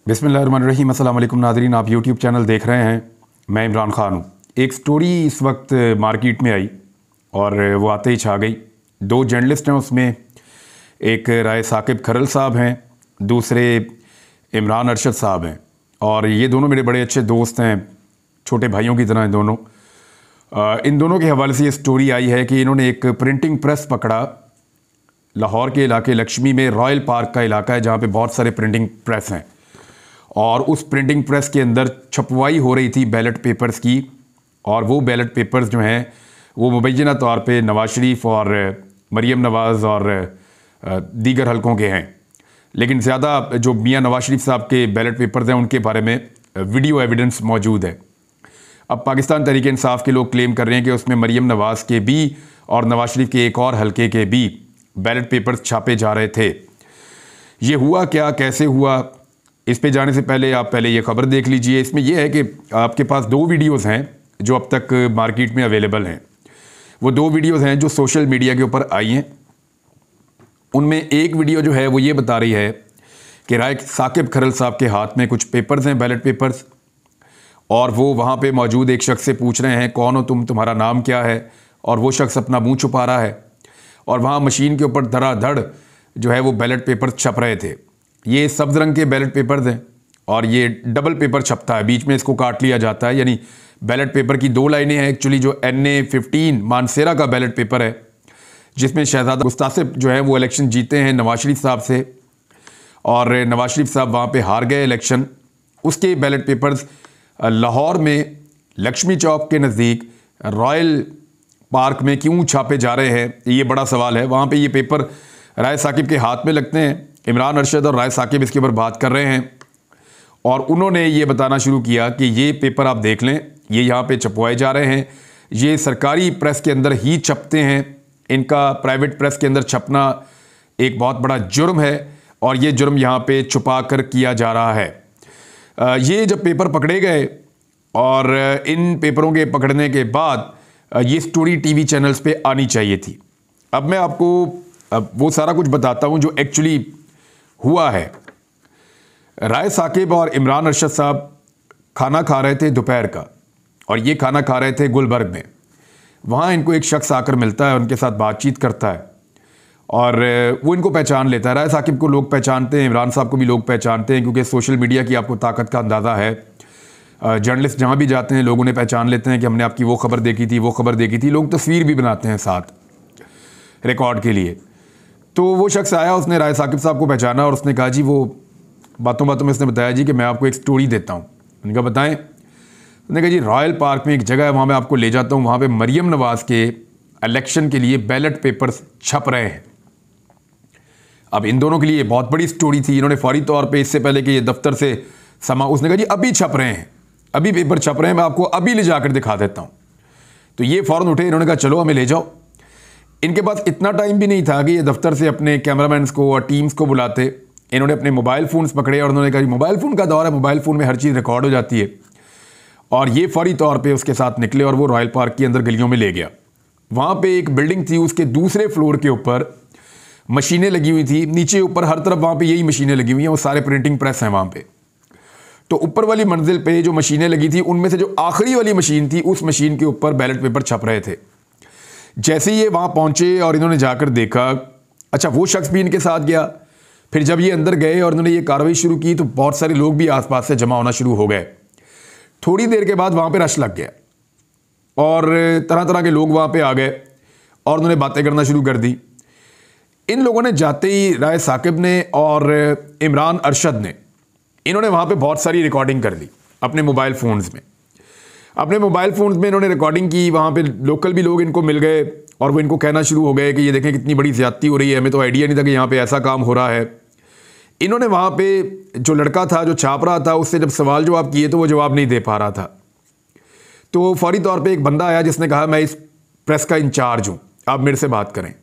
बिस्मिल्लाहिर्रहमानिर्रहीम। अस्सलाम वालेकुम नाज़रीन, आप यूट्यूब चैनल देख रहे हैं। मैं इमरान ख़ान हूँ। एक स्टोरी इस वक्त मार्केट में आई और वो आते ही छा गई। दो जर्नलिस्ट हैं उसमें, एक राय साकिब खरल साहब हैं, दूसरे इमरान अरशद साहब हैं। और ये दोनों मेरे बड़े अच्छे दोस्त हैं, छोटे भाइयों की तरह हैं दोनों। इन दोनों के हवाले से ये स्टोरी आई है कि इन्होंने एक प्रिंटिंग प्रेस पकड़ा। लाहौर के इलाके लक्ष्मी में रॉयल पार्क का इलाका है जहाँ पे बहुत सारे प्रिंटिंग प्रेस हैं, और उस प्रिंटिंग प्रेस के अंदर छपवाई हो रही थी बैलेट पेपर्स की। और वो बैलेट पेपर्स जो हैं वो मुबैना तौर पे नवाज़ शरीफ और मरीम नवाज़ और दीगर हलकों के हैं, लेकिन ज़्यादा जो मियां नवाज़ शरीफ साहब के बैलेट पेपर्स हैं उनके बारे में वीडियो एविडेंस मौजूद है। अब पाकिस्तान तहरीक इंसाफ के लोग क्लेम कर रहे हैं कि उसमें मरीम नवाज़ के भी और नवाज़ शरीफ के एक और हलके के भी बैलेट पेपर्स छापे जा रहे थे। ये हुआ क्या, कैसे हुआ, इस पे जाने से पहले आप पहले ये खबर देख लीजिए। इसमें यह है कि आपके पास दो वीडियोस हैं जो अब तक मार्केट में अवेलेबल हैं। वो दो वीडियोस हैं जो सोशल मीडिया के ऊपर आई हैं। उनमें एक वीडियो जो है वो ये बता रही है कि राय साकिब खरल साहब के हाथ में कुछ पेपर्स हैं, बैलेट पेपर्स, और वो वहाँ पे मौजूद एक शख्स से पूछ रहे हैं कौन हो तुम, तुम्हारा नाम क्या है, और वो शख्स अपना मुँह छुपा रहा है। और वहाँ मशीन के ऊपर धड़ाधड़ जो है वो बैलेट पेपर छप रहे थे। ये सब्ज़ रंग के बैलेट पेपर्स हैं और ये डबल पेपर छपता है, बीच में इसको काट लिया जाता है, यानी बैलेट पेपर की दो लाइनें हैं। एक्चुअली जो NA-15 मानसेरा का बैलेट पेपर है जिसमें शहजादा मुस्तासिब जो है वो इलेक्शन जीते हैं नवाज़ शरीफ साहब से, और नवाज़ शरीफ साहब वहाँ पे हार गए इलेक्शन। उसके बैलेट पेपर्स लाहौर में लक्ष्मी चौक के नज़दीक रॉयल पार्क में क्यों छापे जा रहे हैं, ये बड़ा सवाल है। वहाँ पे ये पेपर राय साकिब के हाथ में लगते हैं। इमरान अरशद और राय साकिब इसके ऊपर बात कर रहे हैं और उन्होंने ये बताना शुरू किया कि ये पेपर आप देख लें, ये यहाँ पे छपवाए जा रहे हैं, ये सरकारी प्रेस के अंदर ही छपते हैं, इनका प्राइवेट प्रेस के अंदर छपना एक बहुत बड़ा जुर्म है और ये जुर्म यहाँ पे छुपा कर किया जा रहा है। ये जब पेपर पकड़े गए और इन पेपरों के पकड़ने के बाद ये स्टोरी टीवी चैनल्स पे आनी चाहिए थी। अब मैं आपको वो सारा कुछ बताता हूँ जो एक्चुअली हुआ है। राय साकिब और इमरान अरशद साहब खाना खा रहे थे दोपहर का, और ये खाना खा रहे थे गुलबर्ग में। वहाँ इनको एक शख्स आकर मिलता है, उनके साथ बातचीत करता है और वो इनको पहचान लेता है। राय साकिब को लोग पहचानते हैं, इमरान साहब को भी लोग पहचानते हैं, क्योंकि सोशल मीडिया की आपको ताकत का अंदाज़ा है। जर्नलिस्ट जहाँ भी जाते हैं लोग उन्हें पहचान लेते हैं कि हमने आपकी वो खबर देखी थी, वो खबर देखी थी। लोग तस्वीर भी बनाते हैं साथ रिकॉर्ड के लिए। तो वो शख्स आया, उसने राय साकिब साहब को पहचाना और उसने कहा जी, वो बातों बातों में उसने बताया जी कि मैं आपको एक स्टोरी देता हूँ। उन्होंने कहा बताएं। उन्होंने कहा जी रॉयल पार्क में एक जगह है, वहाँ मैं आपको ले जाता हूँ, वहाँ पे मरीम नवाज़ के इलेक्शन के लिए बैलेट पेपर्स छप रहे हैं। अब इन दोनों के लिए बहुत बड़ी स्टोरी थी। इन्होंने फौरी तौर पर इससे पहले कि ये दफ्तर से उसने कहा जी अभी छप रहे हैं, अभी पेपर छप रहे हैं, मैं आपको अभी ले जाकर दिखा देता हूँ। तो ये फ़ौरन उठे, इन्होंने कहा चलो हमें ले जाओ। इनके पास इतना टाइम भी नहीं था कि ये दफ्तर से अपने कैमरामैन्स को और टीम्स को बुलाते। इन्होंने अपने मोबाइल फ़ोन्स पकड़े और उन्होंने कहा मोबाइल फ़ोन का दौर है, मोबाइल फ़ोन में हर चीज़ रिकॉर्ड हो जाती है। और ये फौरी तौर पे उसके साथ निकले और वो रॉयल पार्क के अंदर गलियों में ले गया। वहाँ पे एक बिल्डिंग थी, उसके दूसरे फ्लोर के ऊपर मशीनें लगी हुई थी, नीचे ऊपर हर तरफ वहाँ पर यही मशीनें लगी हुई हैं, वो सारे प्रिंटिंग प्रेस हैं वहाँ पर। तो ऊपर वाली मंजिल पे जो मशीनें लगी थी उनमें से जो आखिरी वाली मशीन थी, उस मशीन के ऊपर बैलेट पेपर छप रहे थे। जैसे ही ये वहाँ पहुँचे और इन्होंने जाकर देखा, अच्छा वो शख्स भी इनके साथ गया। फिर जब ये अंदर गए और इन्होंने ये कार्रवाई शुरू की तो बहुत सारे लोग भी आसपास से जमा होना शुरू हो गए। थोड़ी देर के बाद वहाँ पे रश लग गया और तरह तरह के लोग वहाँ पे आ गए और उन्होंने बातें करना शुरू कर दी। इन लोगों ने जाते ही राय साकिब ने और इमरान अरशद ने, इन्होंने वहाँ पे बहुत सारी रिकॉर्डिंग कर ली अपने मोबाइल फ़ोन्स में। अपने मोबाइल फ़ोन्स में इन्होंने रिकॉर्डिंग की। वहाँ पे लोकल भी लोग इनको मिल गए और वो इनको कहना शुरू हो गए कि ये देखें कितनी बड़ी ज़्यादती हो रही है, हमें तो आइडिया नहीं था कि यहाँ पे ऐसा काम हो रहा है। इन्होंने वहाँ पे जो लड़का था जो छाप रहा था उससे जब सवाल जवाब किए तो वो जवाब नहीं दे पा रहा था। तो फौरी तौर पर एक बंदा आया जिसने कहा मैं इस प्रेस का इंचार्ज हूँ, आप मेरे से बात करें।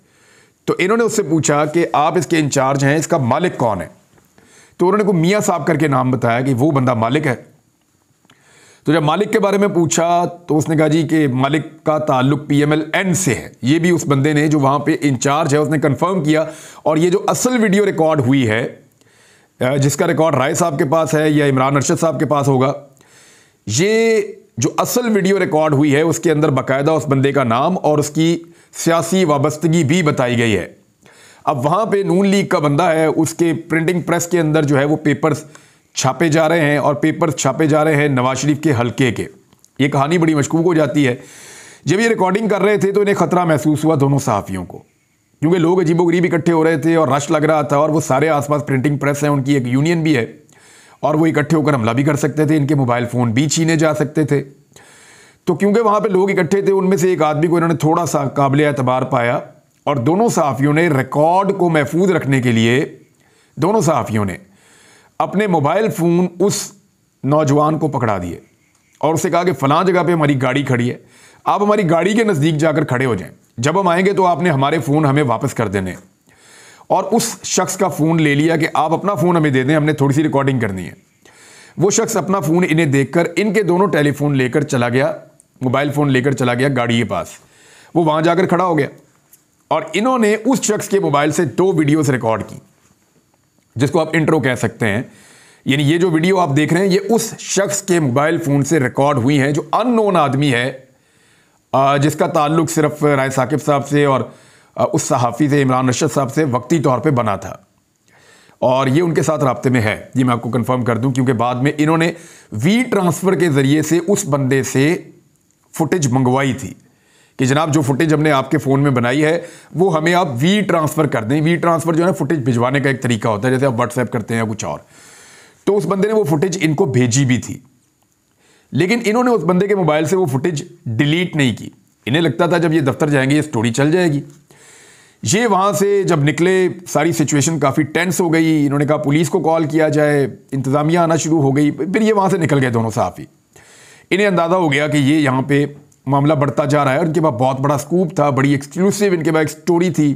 तो इन्होंने उससे पूछा कि आप इसके इंचार्ज हैं, इसका मालिक कौन है? तो उन्होंने को मियाँ साहब करके नाम बताया कि वो बंदा मालिक है। तो जब मालिक के बारे में पूछा तो उसने कहा जी कि मालिक का ताल्लुक PMLN से है। ये भी उस बंदे ने जो वहाँ पे इंचार्ज है उसने कंफर्म किया। और ये जो असल वीडियो रिकॉर्ड हुई है जिसका रिकॉर्ड राय साहब के पास है या इमरान अरशद साहब के पास होगा। ये जो असल वीडियो रिकॉर्ड हुई है उसके अंदर बाकायदा उस बंदे का नाम और उसकी सियासी वाबस्तगी भी बताई गई है। अब वहाँ पे नून लीग का बंदा है, उसके प्रिंटिंग प्रेस के अंदर जो है वो पेपर्स छापे जा रहे हैं और पेपर्स छापे जा रहे हैं नवाज शरीफ के हल्के के। ये कहानी बड़ी मशकूक हो जाती है। जब ये रिकॉर्डिंग कर रहे थे तो इन्हें खतरा महसूस हुआ दोनों सहाफ़ियों को, क्योंकि लोग अजीबोगरीब इकट्ठे हो रहे थे और रश लग रहा था और वो सारे आसपास प्रिंटिंग प्रेस है, उनकी एक यूनियन भी है और वो इकट्ठे होकर हमला भी कर सकते थे, इनके मोबाइल फ़ोन भी छीने जा सकते थे। तो क्योंकि वहाँ पे लोग इकट्ठे थे, उनमें से एक आदमी को इन्होंने थोड़ा सा काबिल एतबार पाया और दोनों सहाफ़ियों ने रिकॉर्ड को महफूज रखने के लिए दोनों सहाफ़ियों ने अपने मोबाइल फ़ोन उस नौजवान को पकड़ा दिए और उससे कहा कि फ़लाँ जगह पे हमारी गाड़ी खड़ी है, आप हमारी गाड़ी के नज़दीक जाकर खड़े हो जाएं, जब हम आएंगे तो आपने हमारे फ़ोन हमें वापस कर देने। और उस शख्स का फ़ोन ले लिया कि आप अपना फ़ोन हमें दे दें, हमने थोड़ी सी रिकॉर्डिंग करनी है। वो शख्स अपना फ़ोन इन्हें देखकर इनके दोनों टेलीफोन लेकर चला गया, मोबाइल फ़ोन लेकर चला गया गाड़ी के पास। वो वहाँ जाकर खड़ा हो गया और इन्होंने उस शख्स के मोबाइल से 2 वीडियोस रिकॉर्ड की, जिसको आप इंट्रो कह सकते हैं। यानी ये जो वीडियो आप देख रहे हैं ये उस शख्स के मोबाइल फ़ोन से रिकॉर्ड हुई हैं जो अननोन आदमी है, जिसका ताल्लुक सिर्फ राय साकिब साहब से और उस सहाफ़ी से इमरान अरशद साहब से वक्ती तौर पे बना था और ये उनके साथ राब्ते में है। ये मैं आपको कंफर्म कर दूं, क्योंकि बाद में इन्होंने वी ट्रांसफ़र के ज़रिए से उस बंदे से फुटेज मंगवाई थी कि जनाब जो फुटेज हमने आपके फ़ोन में बनाई है वो हमें आप वी ट्रांसफ़र कर दें। वी ट्रांसफ़र जो है फुटेज भिजवाने का एक तरीका होता है, जैसे आप व्हाट्सएप करते हैं या कुछ और। तो उस बंदे ने वो फुटेज इनको भेजी भी थी, लेकिन इन्होंने उस बंदे के मोबाइल से वो फुटेज डिलीट नहीं की। इन्हें लगता था जब ये दफ्तर जाएंगे ये स्टोरी चल जाएगी। ये वहाँ से जब निकले सारी सिचुएशन काफ़ी टेंस हो गई। इन्होंने कहा पुलिस को कॉल किया जाए, इंतज़ामिया आना शुरू हो गई। फिर ये वहाँ से निकल गए दोनों सहाफ़ी। इन्हें अंदाज़ा हो गया कि ये यहाँ पे मामला बढ़ता जा रहा है और इनके पास बहुत बड़ा स्कूप था, बड़ी एक्सक्लूसिव इनके पास एक स्टोरी थी।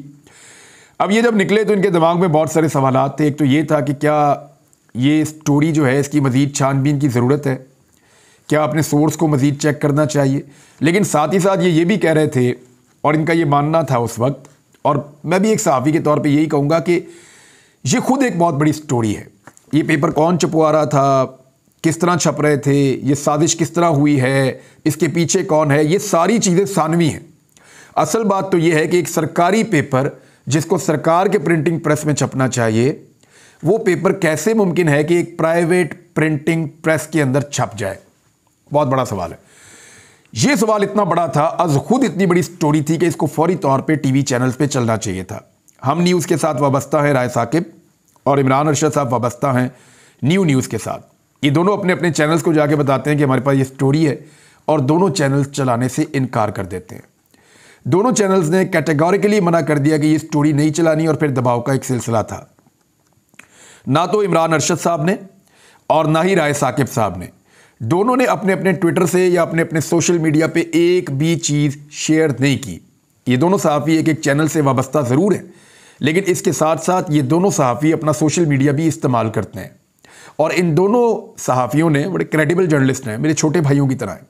अब ये जब निकले तो इनके दिमाग में बहुत सारे सवालात थे। एक तो ये था कि क्या ये स्टोरी जो है इसकी मज़ीद छानबीन की ज़रूरत है, क्या अपने सोर्स को मज़ीद चेक करना चाहिए। लेकिन साथ ही साथ ये भी कह रहे थे और इनका ये मानना था उस वक्त, और मैं भी एक सहाफ़ी के तौर पे यही कहूँगा कि ये खुद एक बहुत बड़ी स्टोरी है। ये पेपर कौन छपवा रहा था, किस तरह छप रहे थे, ये साजिश किस तरह हुई है, इसके पीछे कौन है, ये सारी चीज़ें सानवी हैं। असल बात तो ये है कि एक सरकारी पेपर जिसको सरकार के प्रिंटिंग प्रेस में छपना चाहिए, वो पेपर कैसे मुमकिन है कि एक प्राइवेट प्रिंटिंग प्रेस के अंदर छप जाए। बहुत बड़ा सवाल है। ये सवाल इतना बड़ा था, अज खुद इतनी बड़ी स्टोरी थी कि इसको फौरी तौर पे टीवी चैनल्स पे चलना चाहिए था। हम न्यूज़ के साथ वाबस्ता है राय साकिब और इमरान अरशद साहब वाबस्ता हैं न्यूज़ के साथ। ये दोनों अपने अपने चैनल्स को जाके बताते हैं कि हमारे पास ये स्टोरी है और दोनों चैनल्स चलाने से इनकार कर देते हैं। दोनों चैनल्स ने कैटेगोरिकली मना कर दिया कि ये स्टोरी नहीं चलानी और फिर दबाव का एक सिलसिला था। ना तो इमरान अरशद साहब ने और ना ही राय साकिब साहब ने, दोनों ने अपने अपने ट्विटर से या अपने अपने सोशल मीडिया पे एक भी चीज़ शेयर नहीं की। ये दोनों सहाफ़ी एक एक चैनल से वाबस्ता ज़रूर हैं, लेकिन इसके साथ साथ ये दोनों सहाफ़ी अपना सोशल मीडिया भी इस्तेमाल करते हैं और इन दोनों सहाफ़ियों ने, बड़े क्रेडिबल जर्नलिस्ट हैं, मेरे छोटे भाइयों की तरह हैं,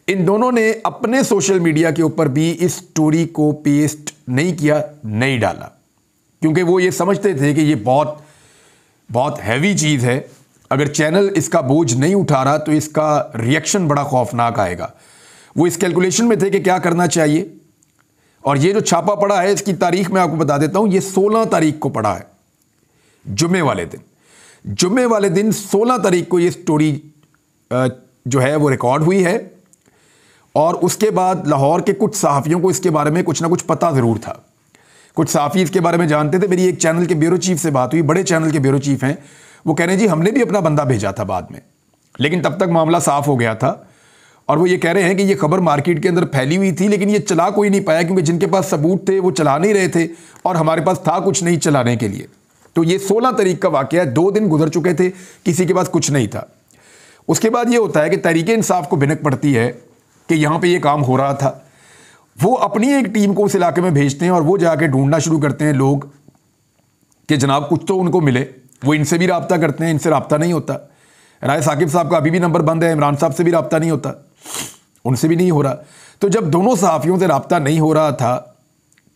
इन दोनों ने अपने सोशल मीडिया के ऊपर भी इस स्टोरी को पेस्ट नहीं किया, नहीं डाला, क्योंकि वो ये समझते थे कि ये बहुत बहुत हैवी चीज़ है। अगर चैनल इसका बोझ नहीं उठा रहा तो इसका रिएक्शन बड़ा खौफनाक आएगा। वो इस कैलकुलेशन में थे कि क्या करना चाहिए। और ये जो छापा पड़ा है इसकी तारीख मैं आपको बता देता हूँ, ये 16 तारीख को पड़ा है, जुम्मे वाले दिन। जुम्मे वाले दिन 16 तारीख को ये स्टोरी जो है वो रिकॉर्ड हुई है और उसके बाद लाहौर के कुछ सहाफ़ियों को इसके बारे में कुछ ना कुछ पता ज़रूर था। कुछ सहाफ़ी इसके बारे में जानते थे। मेरी एक चैनल के ब्यूरो चीफ से बात हुई, बड़े चैनल के ब्यूरो चीफ हैं, वो कह रहे हैं जी हमने भी अपना बंदा भेजा था बाद में, लेकिन तब तक मामला साफ़ हो गया था। और वो ये कह रहे हैं कि ये खबर मार्केट के अंदर फैली हुई थी, लेकिन ये चला कोई नहीं पाया क्योंकि जिनके पास सबूत थे वो चला नहीं रहे थे और हमारे पास था कुछ नहीं चलाने के लिए। तो ये 16 तारीख का वाक़या है, 2 दिन गुजर चुके थे, किसी के पास कुछ नहीं था। उसके बाद ये होता है कि तहरीक इंसाफ को भिनक पड़ती है कि यहाँ पे ये काम हो रहा था। वो अपनी एक टीम को उस इलाके में भेजते हैं और वो जाके ढूंढना शुरू करते हैं लोग कि जनाब कुछ तो उनको मिले। वो इनसे भी रब्ता करते हैं, इनसे रब्ता नहीं होता। राय साकिब साहब का अभी भी नंबर बंद है, इमरान साहब से भी रब्ता नहीं होता, उनसे भी नहीं हो रहा। तो जब दोनों सहाफ़ियों से रब्ता नहीं हो रहा था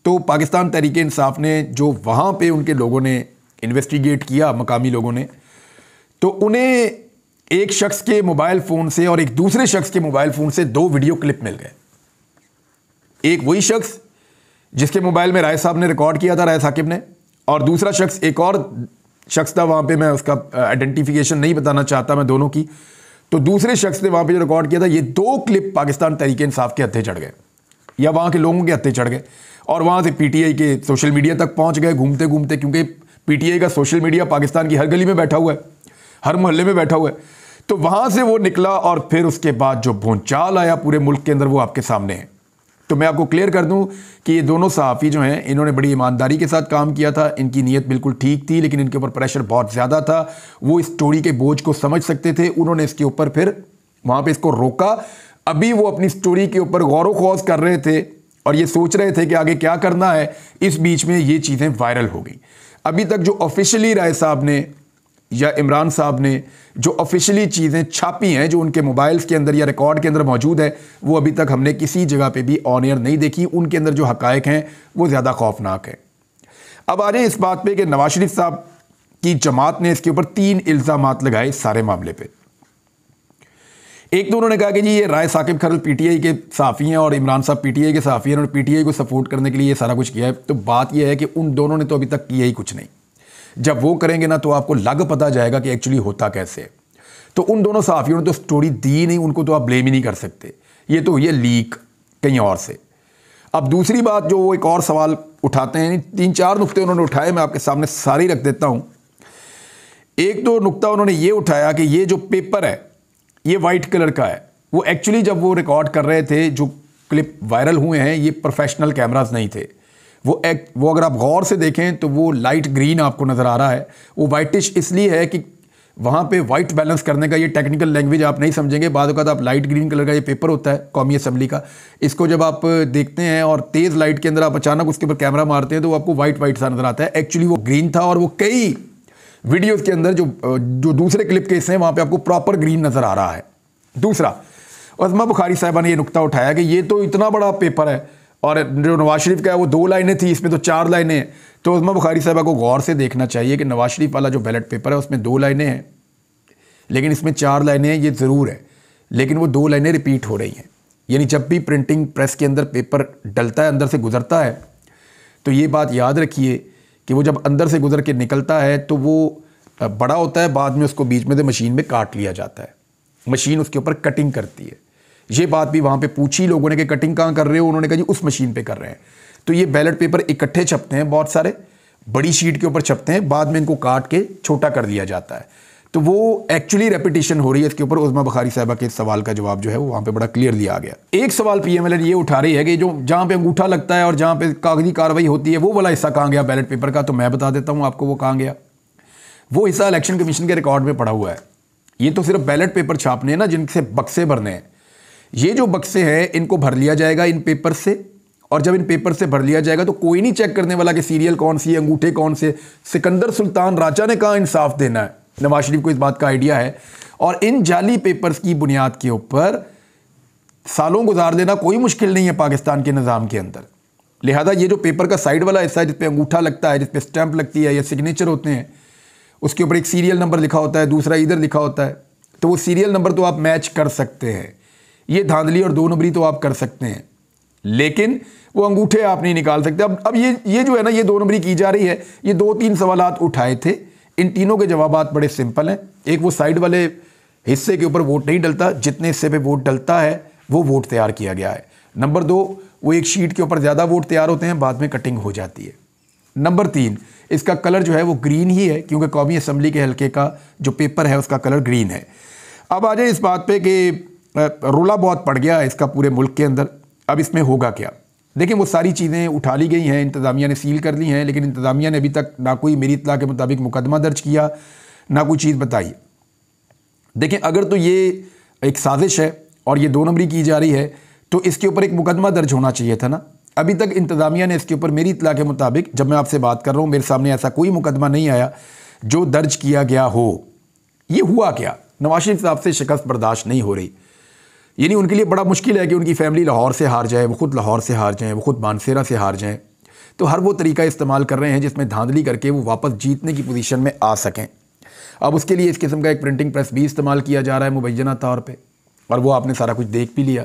तो पाकिस्तान तहरीक इंसाफ ने, जो वहाँ पे उनके लोगों ने इन्वेस्टिगेट किया मकामी लोगों ने, तो उन्हें एक शख्स के मोबाइल फ़ोन से और एक दूसरे शख्स के मोबाइल फ़ोन से 2 वीडियो क्लिप मिल गए। एक वही शख्स जिसके मोबाइल में राय साहब ने रिकॉर्ड किया था, राय साकिब ने, और दूसरा शख्स एक और शख्स था, वहाँ पे मैं उसका आइडेंटिफिकेशन नहीं बताना चाहता मैं दोनों की। तो दूसरे शख्स ने वहाँ पे जो रिकॉर्ड किया था, ये 2 क्लिप पाकिस्तान तहरीक-ए-इंसाफ के हत्थे चढ़ गए या वहाँ के लोगों के हत्थे चढ़ गए और वहाँ से पीटीआई के सोशल मीडिया तक पहुँच गए घूमते घूमते, क्योंकि पीटीआई का सोशल मीडिया पाकिस्तान की हर गली में बैठा हुआ है, हर मोहल्ले में बैठा हुआ है। तो वहाँ से वो निकला और फिर उसके बाद जो भूचाल आया पूरे मुल्क के अंदर, वो आपके सामने है। तो मैं आपको क्लियर कर दूं कि ये दोनों सहाफ़ी जो हैं, इन्होंने बड़ी ईमानदारी के साथ काम किया था, इनकी नीयत बिल्कुल ठीक थी, लेकिन इनके ऊपर प्रेशर बहुत ज़्यादा था। वो इस स्टोरी के बोझ को समझ सकते थे, उन्होंने इसके ऊपर फिर वहाँ पे इसको रोका। अभी वो अपनी स्टोरी के ऊपर गौर ख्वास कर रहे थे और ये सोच रहे थे कि आगे क्या करना है। इस बीच में ये चीज़ें वायरल हो गई। अभी तक जो ऑफिशियली राय साहब ने या इमरान साहब ने जो ऑफिशियली चीज़ें छापी हैं, जो उनके मोबाइल्स के अंदर या रिकॉर्ड के अंदर मौजूद है, वो अभी तक हमने किसी जगह पे भी ऑन एयर नहीं देखी। उनके अंदर जो हकायक हैं वो ज़्यादा खौफनाक है। अब आ जाए इस बात पे कि नवाज शरीफ साहब की जमात ने इसके ऊपर 3 इल्ज़ामात लगाए इस सारे मामले पे। एक तो उन्होंने कहा कि जी ये राय साकिब खरल पीटीआई के सहाफ़ी हैं और इमरान साहब पीटीआई के सहाफ़ी हैं, उन्होंने पीटीआई को सपोर्ट करने के लिए ये सारा कुछ किया है। तो बात यह है कि उन दोनों ने तो अभी तक किया ही कुछ नहीं। जब वो करेंगे ना तो आपको लग पता जाएगा कि एक्चुअली होता कैसे। तो उन दोनों सहाफ़ियों ने तो स्टोरी दी नहीं, उनको तो आप ब्लेम ही नहीं कर सकते। ये तो ये लीक कहीं और से। अब दूसरी बात जो वो एक और सवाल उठाते हैं, 3-4 नुक्ते उन्होंने उठाए, मैं आपके सामने सारे रख देता हूँ। एक तो नुक्ता उन्होंने ये उठाया कि ये जो पेपर है ये वाइट कलर का है। वो एक्चुअली जब वो रिकॉर्ड कर रहे थे, जो क्लिप वायरल हुए हैं, ये प्रोफेशनल कैमरास नहीं थे। वो अगर आप गौर से देखें तो वो लाइट ग्रीन आपको नज़र आ रहा है। वो वाइटिश इसलिए है कि वहाँ पे वाइट बैलेंस करने का, ये टेक्निकल लैंग्वेज आप नहीं समझेंगे, बाद वक़्त आप लाइट ग्रीन कलर का ये पेपर होता है कौमी असम्बली का, इसको जब आप देखते हैं और तेज़ लाइट के अंदर आप अचानक उसके ऊपर कैमरा मारते हैं तो आपको वाइट सा नज़र आता है। एक्चुअली वो ग्रीन था और वो कई वीडियोज़ के अंदर जो दूसरे क्लिप के हिस्से हैं वहाँ पर आपको प्रॉपर ग्रीन नज़र आ रहा है। दूसरा, उस्मा बुखारी साहिबा ने ये नुक्ता उठाया कि ये तो इतना बड़ा पेपर है और जो नवाज शरीफ का है वो 2 लाइनें थी, इसमें तो 4 लाइनें हैं। तो उस्मा बुखारी साहिबा को गौर से देखना चाहिए कि नवाज शरीफ वाला जो बैलेट पेपर है उसमें 2 लाइनें हैं, लेकिन इसमें 4 लाइनें हैं, ये ज़रूर है, लेकिन वो 2 लाइनें रिपीट हो रही हैं। यानी जब भी प्रिंटिंग प्रेस के अंदर पेपर डलता है, अंदर से गुजरता है, तो ये बात याद रखिए कि वो जब अंदर से गुजर के निकलता है तो वो बड़ा होता है, बाद में उसको बीच में से मशीन में काट लिया जाता है, मशीन उसके ऊपर कटिंग करती है। ये बात भी वहाँ पे पूछी लोगों ने कि कटिंग कहाँ कर रहे हो, उन्होंने कहा जी उस मशीन पे कर रहे हैं। तो ये बैलेट पेपर इकट्ठे छपते हैं, बहुत सारे बड़ी शीट के ऊपर छपते हैं, बाद में इनको काट के छोटा कर दिया जाता है। तो वो एक्चुअली रेपिटेशन हो रही है इसके ऊपर। उस्मा बुखारी साहिबा के सवाल का जवाब जो है वो वहाँ पे बड़ा क्लियर दिया गया। एक सवाल PMLN ये उठा रही है कि जो जहाँ पे अंगूठा लगता है और जहाँ पे कागजी कार्रवाई होती है वो वाला हिस्सा कहाँ गया बैलेट पेपर का। तो मैं बता देता हूँ आपको वो कहाँ गया। वो हिस्सा इलेक्शन कमीशन के रिकॉर्ड में पड़ा हुआ है। ये तो सिर्फ बैलेट पेपर छापने हैं ना, जिनसे बक्से भरने हैं। ये जो बक्से हैं इनको भर लिया जाएगा इन पेपर से, और जब इन पेपर से भर लिया जाएगा तो कोई नहीं चेक करने वाला कि सीरियल कौन सी है, अंगूठे कौन से। सिकंदर सुल्तान राजा ने कहा इंसाफ देना है, नवाज शरीफ को इस बात का आइडिया है, और इन जाली पेपर्स की बुनियाद के ऊपर सालों गुजार देना कोई मुश्किल नहीं है पाकिस्तान के निज़ाम के अंदर। लिहाजा ये जो पेपर का साइड वाला हिस्सा है जिस पे अंगूठा लगता है, जिस पे स्टैंप लगती है या सिग्नेचर होते हैं, उसके ऊपर एक सीरियल नंबर लिखा होता है, दूसरा इधर लिखा होता है, तो वो सीरियल नंबर तो आप मैच कर सकते हैं। ये धांधली और 2 नंबरी तो आप कर सकते हैं, लेकिन वो अंगूठे आप नहीं निकाल सकते। अब ये जो है ना, ये 2 नंबरी की जा रही है। ये 2-3 सवालात उठाए थे, इन तीनों के जवाबात बड़े सिंपल हैं। एक, वो साइड वाले हिस्से के ऊपर वोट नहीं डलता, जितने हिस्से पे वोट डलता है वो वोट तैयार किया गया है। नंबर 2, वो एक शीट के ऊपर ज़्यादा वोट तैयार होते हैं, बाद में कटिंग हो जाती है। नंबर 3, इसका कलर जो है वो ग्रीन ही है, क्योंकि कौमी असम्बली के हल्के का जो पेपर है उसका कलर ग्रीन है। अब आ जाए इस बात पे कि रोला बहुत पड़ गया है इसका पूरे मुल्क के अंदर। अब इसमें होगा क्या? देखिए, वो सारी चीज़ें उठा ली गई हैं, इंतज़ामिया ने सील कर ली हैं, लेकिन इंतज़ामिया ने अभी तक ना कोई मेरी इत्तला के मुताबिक मुकदमा दर्ज किया, ना कोई चीज़ बताई। देखें, अगर तो ये एक साजिश है और ये 2 नंबरी की जा रही है तो इसके ऊपर एक मुकदमा दर्ज होना चाहिए था ना। अभी तक इंतज़ामिया ने इसके ऊपर मेरी इत्तला के मुताबिक, जब मैं आपसे बात कर रहा हूँ, मेरे सामने ऐसा कोई मुकदमा नहीं आया जो दर्ज किया गया हो। ये हुआ क्या? नवाज शरीफ साहब से शिकस्त बर्दाश्त नहीं हो रही। यानी उनके लिए बड़ा मुश्किल है कि उनकी फैमिली लाहौर से हार जाए, वो खुद लाहौर से हार जाएँ, वो खुद मानसेरा से हार जाएँ, तो हर वो तरीका इस्तेमाल कर रहे हैं जिसमें धांधली करके वो वापस जीतने की पोजीशन में आ सकें। अब उसके लिए इस किस्म का एक प्रिंटिंग प्रेस भी इस्तेमाल किया जा रहा है मुबैना तौर पे, और वो आपने सारा कुछ देख भी लिया।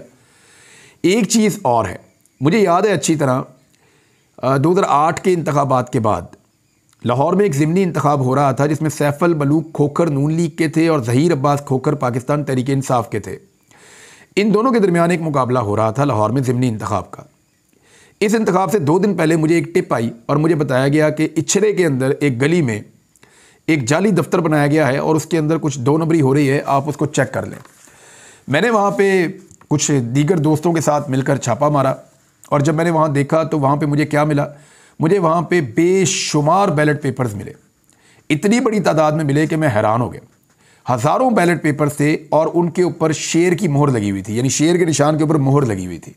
एक चीज़ और है, मुझे याद है अच्छी तरह 2008 के इंतखाबात के बाद लाहौर में एक ज़िमनी इंतखाब हो रहा था जिसमें सैफुल मलूक खोखर नून लीग के थे और ज़हीर अब्बास खोखर पाकिस्तान तहरीक इंसाफ के थे। इन दोनों के दरमियान एक मुकाबला हो रहा था लाहौर में ज़िमनी इंतखाब का। इस इंतखाब से 2 दिन पहले मुझे एक टिप आई और मुझे बताया गया कि इच्छरे के अंदर एक गली में एक जाली दफ्तर बनाया गया है और उसके अंदर कुछ 2 नंबरी हो रही है, आप उसको चेक कर लें। मैंने वहाँ पे कुछ दीगर दोस्तों के साथ मिलकर छापा मारा और जब मैंने वहाँ देखा तो वहाँ पे मुझे क्या मिला, मुझे वहाँ पे बेशुमार बैलेट पेपर्स मिले। इतनी बड़ी तादाद में मिले कि मैं हैरान हो गया। हज़ारों बैलेट पेपर्स थे और उनके ऊपर शेर की मोहर लगी हुई थी, यानी शेर के निशान के ऊपर मोहर लगी हुई थी।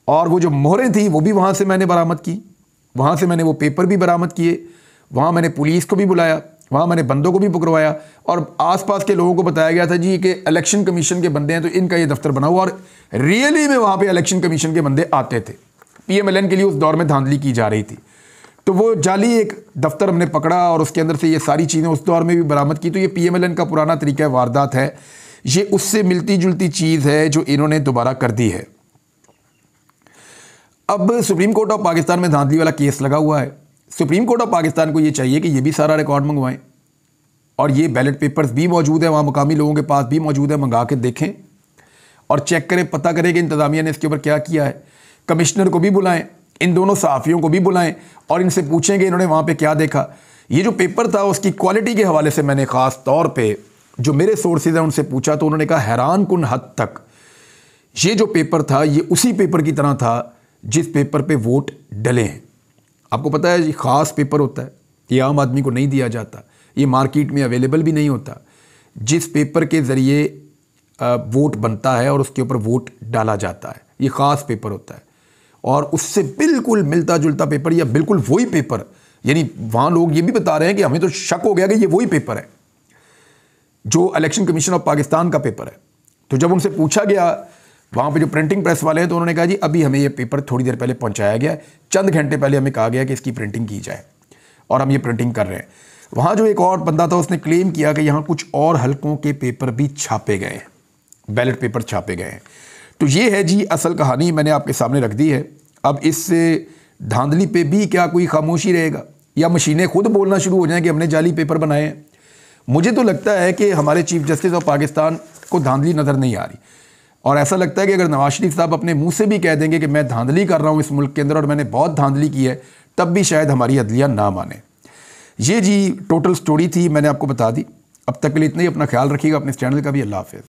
और वो जो मोहरें थी वो भी वहाँ से मैंने बरामद की, वहाँ से मैंने वो पेपर भी बरामद किए, वहाँ मैंने पुलिस को भी बुलाया, वहाँ मैंने बंदों को भी पकड़वाया और आसपास के लोगों को बताया गया था जी कि इलेक्शन कमीशन के बंदे हैं तो इनका ये दफ्तर बना हुआ। और रियली में वहाँ पे इलेक्शन कमीशन के बंदे आते थे। PMLN के लिए उस दौर में धांधली की जा रही थी। तो वो जाली एक दफ्तर हमने पकड़ा और उसके अंदर से ये सारी चीज़ें उस दौर में भी बरामद की। तो ये PMLN का पुराना तरीका वारदात है, ये उससे मिलती जुलती चीज़ है जो इन्होंने दोबारा कर दी है। अब सुप्रीम कोर्ट ऑफ पाकिस्तान में धांधली वाला केस लगा हुआ है। सुप्रीम कोर्ट ऑफ पाकिस्तान को ये चाहिए कि ये भी सारा रिकॉर्ड मंगवाएं और ये बैलेट पेपर्स भी मौजूद है, वहाँ मुकामी लोगों के पास भी मौजूद है, मंगा के देखें और चेक करें, पता करें कि इंतज़ामिया ने इसके ऊपर क्या किया है। कमिश्नर को भी बुलाएं, इन दोनों सहाफ़ियों को भी बुलाएं और इनसे पूछें कि इन्होंने वहाँ पे क्या देखा। ये जो पेपर था उसकी क्वालिटी के हवाले से मैंने ख़ास तौर पे जो मेरे सोर्सेज हैं उनसे पूछा तो उन्होंने कहा हैरान कुन हद तक ये जो पेपर था ये उसी पेपर की तरह था जिस पेपर पे वोट डले हैं। आपको पता है ये ख़ास पेपर होता है, ये आम आदमी को नहीं दिया जाता, ये मार्केट में अवेलेबल भी नहीं होता। जिस पेपर के ज़रिए वोट बनता है और उसके ऊपर वोट डाला जाता है, ये ख़ास पेपर होता है और उससे बिल्कुल मिलता जुलता पेपर या बिल्कुल वही पेपर, यानी वहाँ लोग ये भी बता रहे हैं कि हमें तो शक हो गया कि ये वही पेपर है जो इलेक्शन कमीशन ऑफ पाकिस्तान का पेपर है। तो जब उनसे पूछा गया वहाँ पे जो प्रिंटिंग प्रेस वाले हैं तो उन्होंने कहा जी अभी हमें ये पेपर थोड़ी देर पहले पहुँचाया गया है, चंद घंटे पहले हमें कहा गया कि इसकी प्रिंटिंग की जाए और हम ये प्रिंटिंग कर रहे हैं। वहाँ जो एक और बंदा था उसने क्लेम किया कि यहाँ कुछ और हलकों के पेपर भी छापे गए हैं, बैलेट पेपर छापे गए हैं। तो ये है जी असल कहानी, मैंने आपके सामने रख दी है। अब इस धांधली पे भी क्या कोई खामोशी रहेगा या मशीनें खुद बोलना शुरू हो जाएं कि हमने जाली पेपर बनाए हैं? मुझे तो लगता है कि हमारे चीफ जस्टिस ऑफ पाकिस्तान को धांधली नज़र नहीं आ रही और ऐसा लगता है कि अगर नवाज शरीफ साहब अपने मुंह से भी कह देंगे कि मैं धांधली कर रहा हूँ इस मुल्क के अंदर और मैंने बहुत धांधली की है, तब भी शायद हमारी अदलिया ना माने। ये जी टोटल स्टोरी थी, मैंने आपको बता दी। अब तक के लिए इतना ही, अपना ख्याल रखिएगा, अपने इस चैनल का भी। अल्लाह हाफ़िज़।